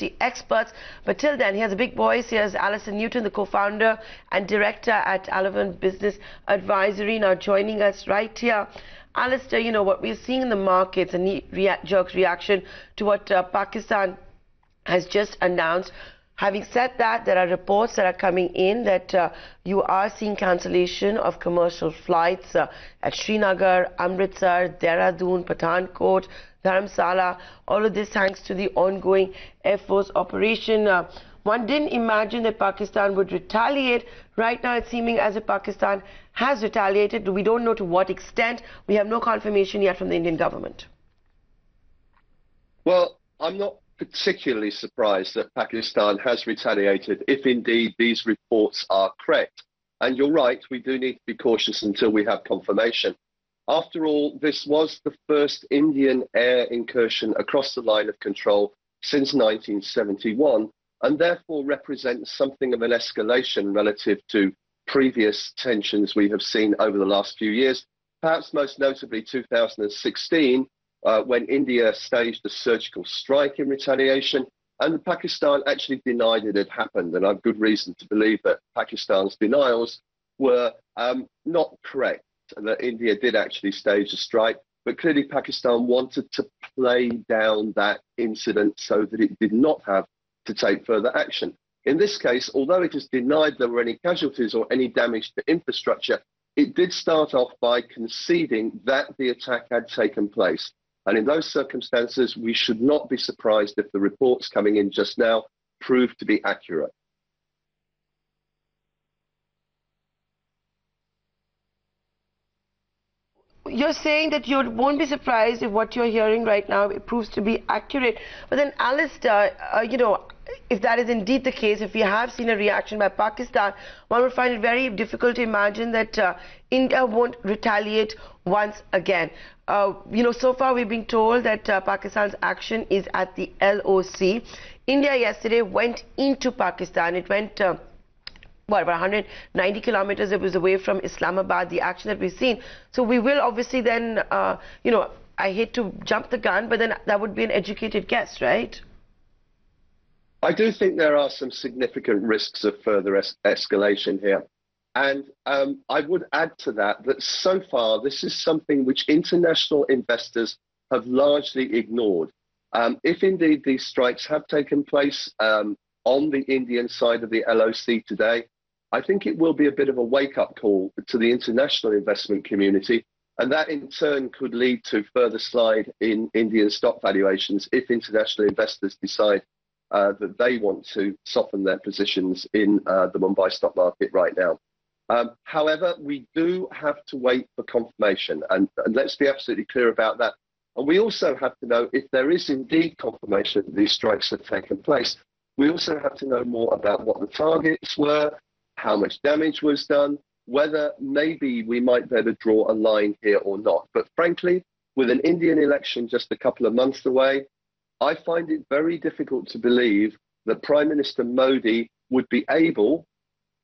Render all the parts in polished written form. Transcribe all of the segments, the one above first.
industry experts. But till then, here's a big voice. Here's Alastair Newton, the co-founder and director at Alavan Business Advisory, now joining us right here. Alastair, you know, what we're seeing in the markets, a knee-jerk reaction to what Pakistan has just announced. Having said that, there are reports that are coming in that you are seeing cancellation of commercial flights at Srinagar, Amritsar, Dehradun, Pathankot, Dharamsala. All of this thanks to the ongoing Air Force operation. One didn't imagine that Pakistan would retaliate. Right now it's seeming as if Pakistan has retaliated. We don't know to what extent. We have no confirmation yet from the Indian government. Well, I'm not particularly surprised that Pakistan has retaliated, if indeed these reports are correct. And you're right, we do need to be cautious until we have confirmation. After all, this was the first Indian air incursion across the line of control since 1971, and therefore represents something of an escalation relative to previous tensions we have seen over the last few years, perhaps most notably 2016, when India staged a surgical strike in retaliation, and Pakistan actually denied it had happened. And I have good reason to believe that Pakistan's denials were not correct, and that India did actually stage a strike. But clearly Pakistan wanted to play down that incident so that it did not have to take further action. In this case, although it has denied there were any casualties or any damage to infrastructure, it did start off by conceding that the attack had taken place. And in those circumstances, we should not be surprised if the reports coming in just now prove to be accurate. You're saying that you won't be surprised if what you're hearing right now it proves to be accurate. But then, Alastair, you know, if that is indeed the case, if we have seen a reaction by Pakistan, one would find it very difficult to imagine that India won't retaliate once again. You know, so far we've been told that Pakistan's action is at the LOC. India yesterday went into Pakistan. It went what, about 190 kilometers it was away from Islamabad, the action that we've seen. So we will obviously then, you know, I hate to jump the gun, but then that would be an educated guess, right? I do think there are some significant risks of further escalation here. And I would add to that that so far this is something which international investors have largely ignored. If indeed these strikes have taken place on the Indian side of the LOC today, I think it will be a bit of a wake-up call to the international investment community, and that in turn could lead to further slide in Indian stock valuations if international investors decide that they want to soften their positions in the Mumbai stock market right now. However, we do have to wait for confirmation, and let's be absolutely clear about that. And we also have to know if there is indeed confirmation that these strikes have taken place. We also have to know more about what the targets were, how much damage was done, whether maybe we might better draw a line here or not. But frankly, with an Indian election just a couple of months away, I find it very difficult to believe that Prime Minister Modi would be able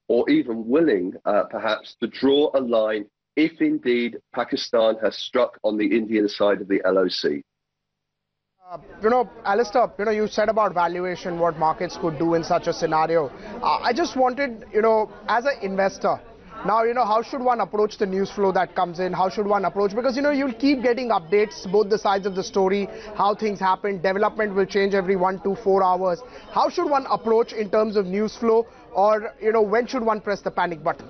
or even willing, perhaps, to draw a line if indeed Pakistan has struck on the Indian side of the LOC. You know, Alastair, you know, you said about valuation, what markets could do in such a scenario. I just wanted, you know, as an investor, now, you know, how should one approach the news flow that comes in? How should one approach? Because, you know, you'll keep getting updates, both the sides of the story, how things happen. Development will change every 1 to 4 hours. How should one approach in terms of news flow? Or, you know, when should one press the panic button?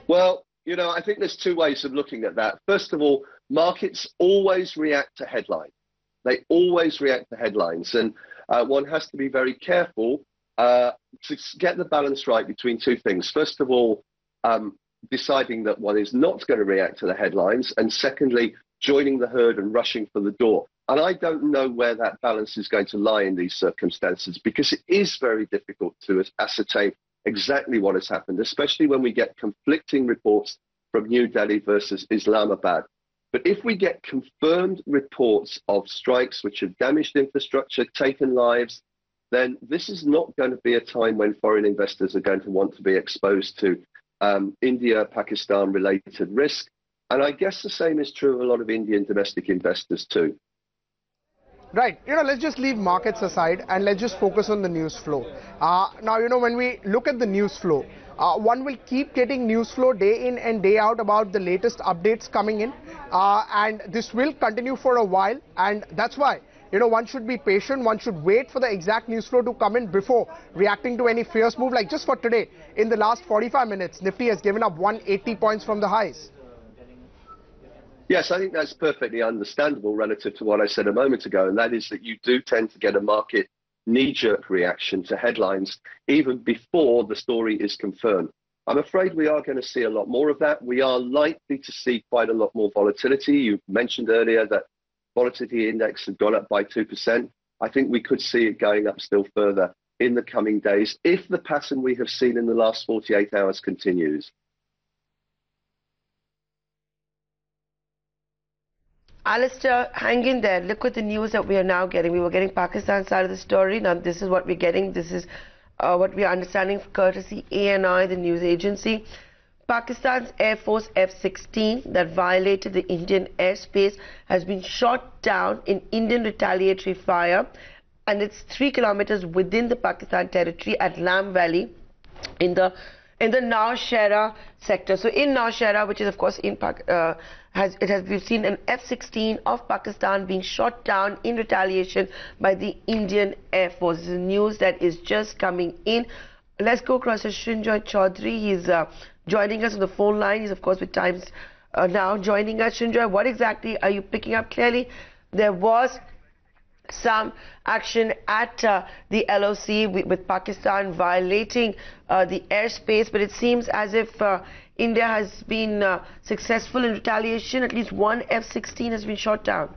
Well, you know, I think there's two ways of looking at that. First of all, markets always react to headlines. They always react to headlines. And one has to be very careful to get the balance right between two things. First of all, deciding that one is not going to react to the headlines. And secondly, joining the herd and rushing for the door. And I don't know where that balance is going to lie in these circumstances, because it is very difficult to ascertain exactly what has happened, especially when we get conflicting reports from New Delhi versus Islamabad. But if we get confirmed reports of strikes which have damaged infrastructure, taken lives, then this is not going to be a time when foreign investors are going to want to be exposed to India-Pakistan related risk. And I guess the same is true of a lot of Indian domestic investors too. Right. Let's just leave markets aside and let's just focus on the news flow. Now, when we look at the news flow, one will keep getting news flow day in and day out about the latest updates coming in. And this will continue for a while. And that's why, one should be patient. One should wait for the exact news flow to come in before reacting to any fierce move. Like just for today, in the last 45 minutes, Nifty has given up 180 points from the highs. Yes, I think that's perfectly understandable relative to what I said a moment ago, and that is that you do tend to get a market knee-jerk reaction to headlines even before the story is confirmed. I'm afraid we are going to see a lot more of that. We are likely to see quite a lot more volatility. You mentioned earlier that volatility index had gone up by 2%. I think we could see it going up still further in the coming days if the pattern we have seen in the last 48 hours continues. Alastair, hang in there. Look at the news that we are now getting. We were getting Pakistan side of the story. Now this is what we're getting. This is what we are understanding courtesy ANI, the news agency. Pakistan's Air Force F-16 that violated the Indian airspace has been shot down in Indian retaliatory fire, and it's 3 kilometers within the Pakistan territory at Lam Valley in the Nowshera sector. So in Nowshera, which is of course in we've seen an F-16 of Pakistan being shot down in retaliation by the Indian Air Force. This is news that is just coming in. Let's go across to Srinjoy Chaudhary. He's joining us on the phone line. He's of course with Times Now joining us. Srinjoy, what exactly are you picking up? Clearly, there was some action at the LOC with Pakistan violating the airspace, but it seems as if India has been successful in retaliation. At least one F-16 has been shot down.